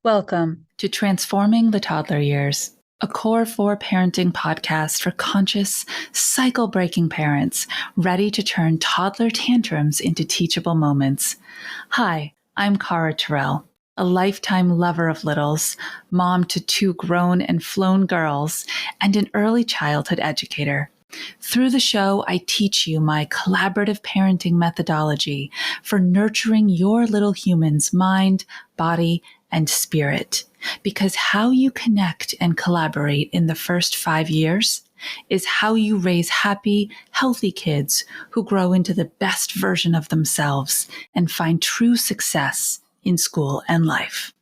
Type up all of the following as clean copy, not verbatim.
Welcome to Transforming the Toddler Years, a Core 4 parenting podcast for conscious, cycle-breaking parents ready to turn toddler tantrums into teachable moments. Hi, I'm Cara Tyrrell, a lifetime lover of littles, mom to 2 grown and flown girls, and an early childhood educator. Through the show, I teach you my collaborative parenting methodology for nurturing your little human's mind, body, and spirit. Because how you connect and collaborate in the first 5 years is how you raise happy, healthy kids who grow into the best version of themselves and find true success in school and life.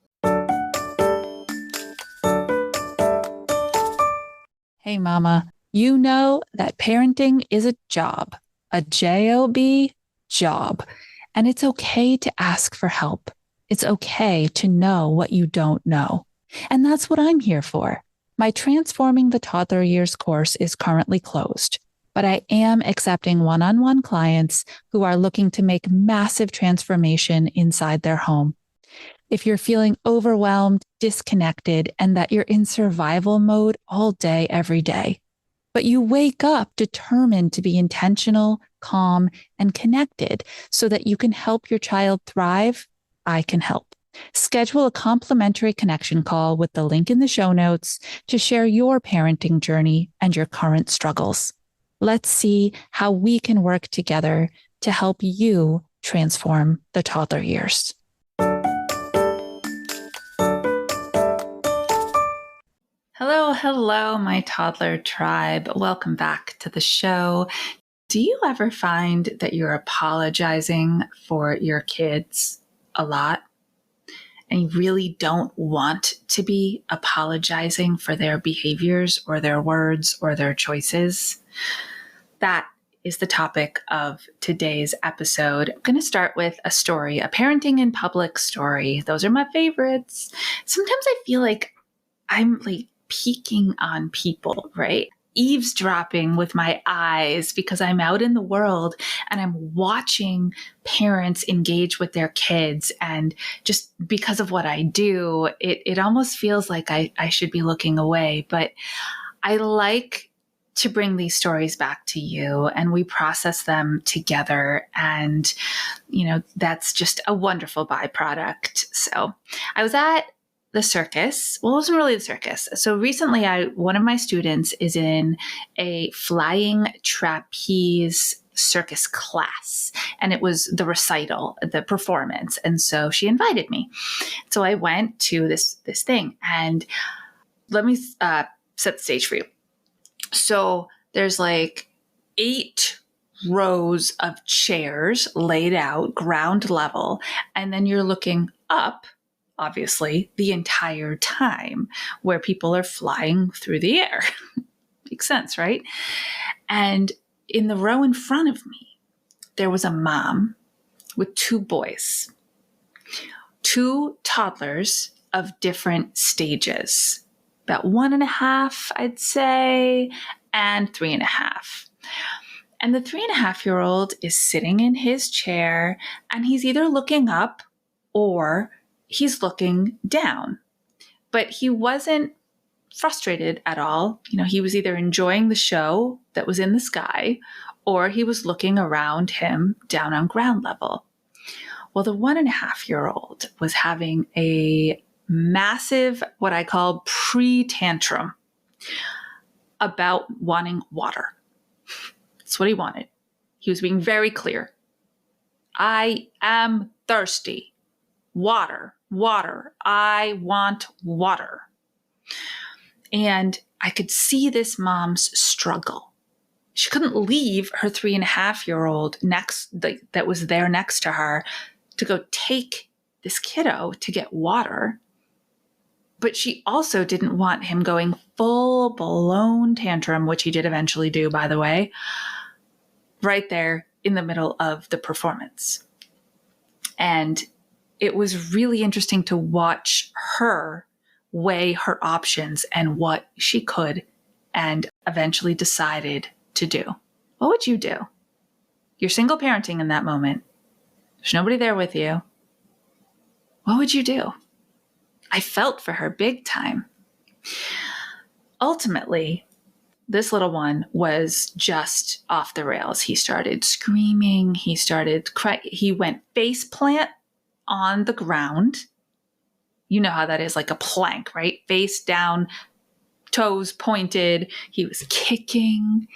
Hey, Mama. You know that parenting is a job, a J-O-B job, and it's okay to ask for help. It's okay to know what you don't know. And that's what I'm here for. My Transforming the Toddler Years course is currently closed, but I am accepting one-on-one clients who are looking to make massive transformation inside their home. If you're feeling overwhelmed, disconnected, and that you're in survival mode all day, every day, but you wake up determined to be intentional, calm, and connected so that you can help your child thrive, I can help. Schedule a complimentary connection call with the link in the show notes to share your parenting journey and your current struggles. Let's see how we can work together to help you transform the toddler years. Hello, my toddler tribe. Welcome back to the show. Do you ever find that you're apologizing for your kids a lot and you really don't want to be apologizing for their behaviors or their words or their choices? That is the topic of today's episode. I'm going to start with a story, a parenting in public story. Those are my favorites. Sometimes I feel like I'm peeking on people, right? Eavesdropping with my eyes because I'm out in the world and I'm watching parents engage with their kids. And just because of what I do, it almost feels like I should be looking away. But I like to bring these stories back to you and we process them together. And, that's just a wonderful byproduct. So I was at the circus. Well, it wasn't really the circus. So recently one of my students is in a flying trapeze circus class, and it was the recital, the performance. And so she invited me. So I went to this thing, and let me set the stage for you. So there's 8 rows of chairs laid out ground level, and then you're looking up, obviously, the entire time, where people are flying through the air. Makes sense, right? And in the row in front of me, there was a mom with 2 boys, 2 toddlers of different stages, about 1.5, I'd say, and 3.5. And the 3.5-year-old is sitting in his chair, and he's either looking up or he's looking down. But he wasn't frustrated at all. He was either enjoying the show that was in the sky, or he was looking around him down on ground level. Well, the 1.5-year-old was having a massive, what I call pre-tantrum about wanting water. That's what he wanted. He was being very clear. I am thirsty. Water. I want water. And I could see this mom's struggle. She couldn't leave her 3.5-year-old that was there next to her to go take this kiddo to get water. But she also didn't want him going full blown tantrum, which he did eventually do, by the way, right there in the middle of the performance. And it was really interesting to watch her weigh her options and what she could and eventually decided to do. What would you do? You're single parenting in that moment. There's nobody there with you. What would you do? I felt for her big time. Ultimately, this little one was just off the rails. He started screaming. He started crying. He went face plant on the ground. You know how that is, like a plank, right? Face down, toes pointed. He was kicking.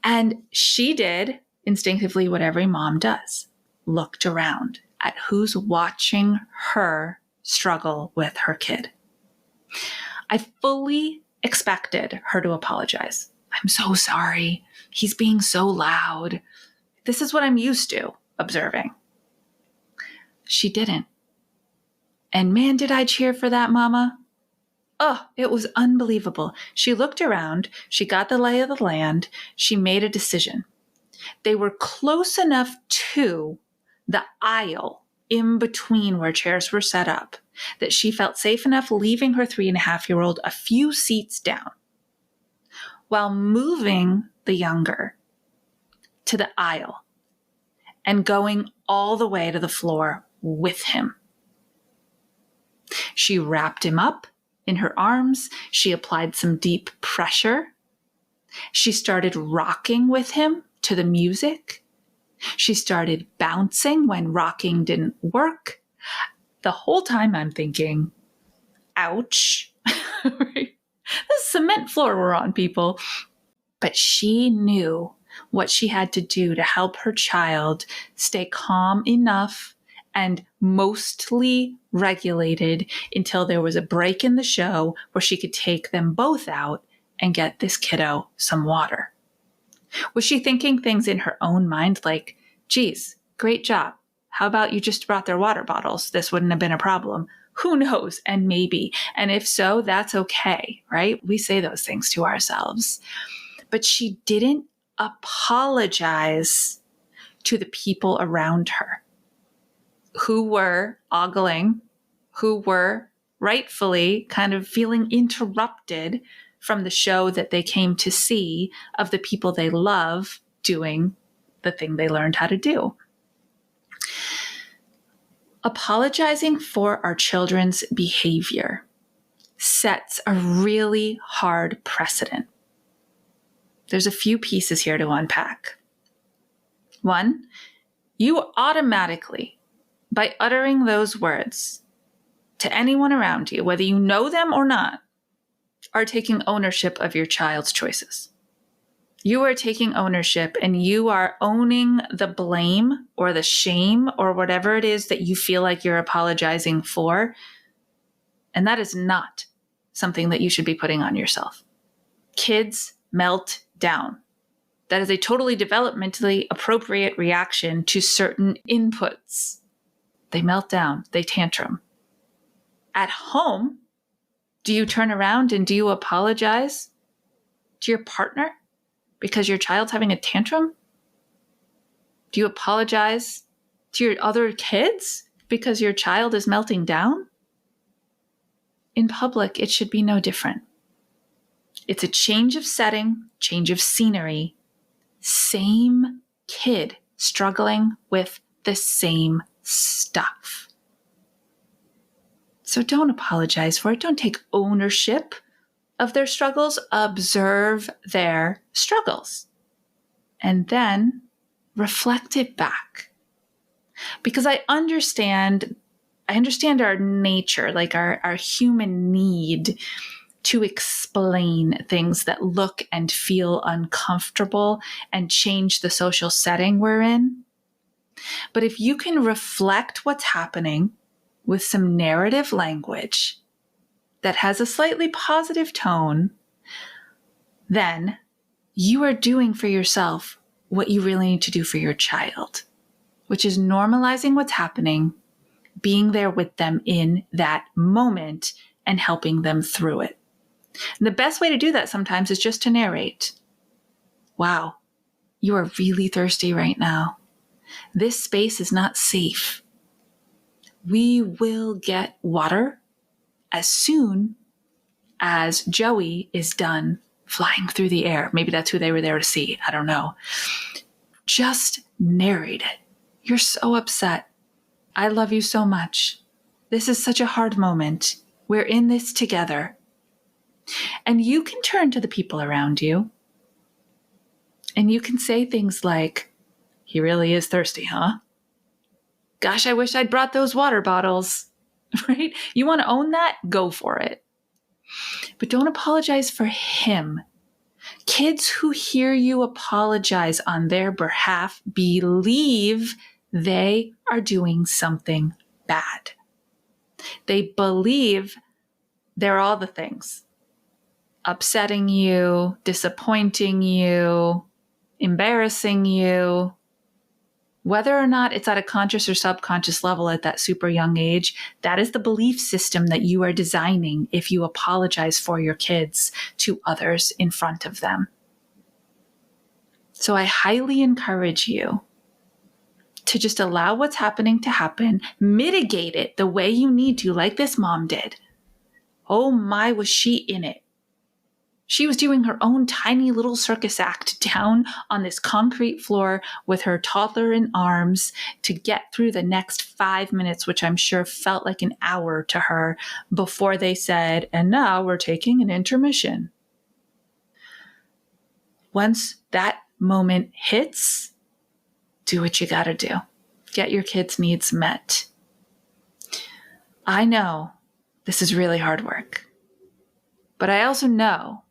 And she did instinctively what every mom does, looked around at who's watching her struggle with her kid. I fully expected her to apologize. I'm so sorry. He's being so loud. This is what I'm used to observing. She didn't. And man, did I cheer for that mama. Oh, it was unbelievable. She looked around. She got the lay of the land. She made a decision. They were close enough to the aisle in between where chairs were set up that she felt safe enough leaving her 3.5-year-old a few seats down while moving the younger to the aisle and going all the way to the floor with him. She wrapped him up in her arms. She applied some deep pressure. She started rocking with him to the music. She started bouncing when rocking didn't work. The whole time I'm thinking, ouch. Right? This cement floor we're on, people. But she knew what she had to do to help her child stay calm enough and mostly regulated until there was a break in the show where she could take them both out and get this kiddo some water. Was she thinking things in her own mind like, geez, great job. How about you just brought their water bottles? This wouldn't have been a problem. Who knows? And maybe. And if so, that's okay, right? We say those things to ourselves. But she didn't apologize to the people around her who were ogling, who were rightfully kind of feeling interrupted from the show that they came to see of the people they love doing the thing they learned how to do. Apologizing for our children's behavior sets a really hard precedent. There's a few pieces here to unpack. One, you automatically, by uttering those words to anyone around you, whether you know them or not, are taking ownership of your child's choices. You are taking ownership and you are owning the blame or the shame or whatever it is that you feel like you're apologizing for. And that is not something that you should be putting on yourself. Kids melt down. That is a totally developmentally appropriate reaction to certain inputs. They melt down, they tantrum. At home, do you turn around and do you apologize to your partner because your child's having a tantrum? Do you apologize to your other kids because your child is melting down? In public, it should be no different. It's a change of setting, change of scenery, same kid struggling with the same stuff. So don't apologize for it. Don't take ownership of their struggles. Observe their struggles. And then reflect it back. Because I understand our nature, like our human need to explain things that look and feel uncomfortable and change the social setting we're in. But if you can reflect what's happening with some narrative language that has a slightly positive tone, then you are doing for yourself what you really need to do for your child, which is normalizing what's happening, being there with them in that moment, and helping them through it. And the best way to do that sometimes is just to narrate. Wow, you are really thirsty right now. This space is not safe. We will get water as soon as Joey is done flying through the air. Maybe that's who they were there to see. I don't know. Just narrate it. You're so upset. I love you so much. This is such a hard moment. We're in this together. And you can turn to the people around you and you can say things like, he really is thirsty, huh? Gosh, I wish I'd brought those water bottles, right? You want to own that? Go for it. But don't apologize for him. Kids who hear you apologize on their behalf believe they are doing something bad. They believe they're all the things. Upsetting you, disappointing you, embarrassing you. Whether or not it's at a conscious or subconscious level at that super young age, that is the belief system that you are designing if you apologize for your kids to others in front of them. So I highly encourage you to just allow what's happening to happen, mitigate it the way you need to, like this mom did. Oh my, was she in it? She was doing her own tiny little circus act down on this concrete floor with her toddler in arms to get through the next 5 minutes, which I'm sure felt like an hour to her before they said, and now we're taking an intermission. Once that moment hits, do what you gotta do. Get your kids' needs met. I know this is really hard work, but I also know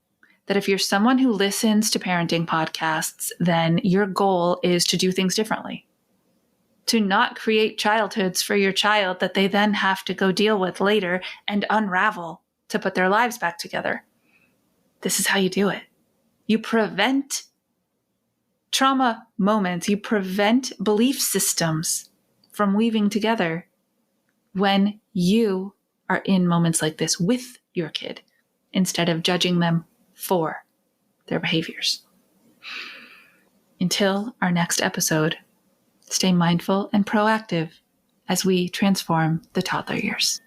that if you're someone who listens to parenting podcasts, then your goal is to do things differently. To not create childhoods for your child that they then have to go deal with later and unravel to put their lives back together. This is how you do it. You prevent trauma moments. You prevent belief systems from weaving together when you are in moments like this with your kid instead of judging them for their behaviors. Until our next episode, stay mindful and proactive as we transform the toddler years.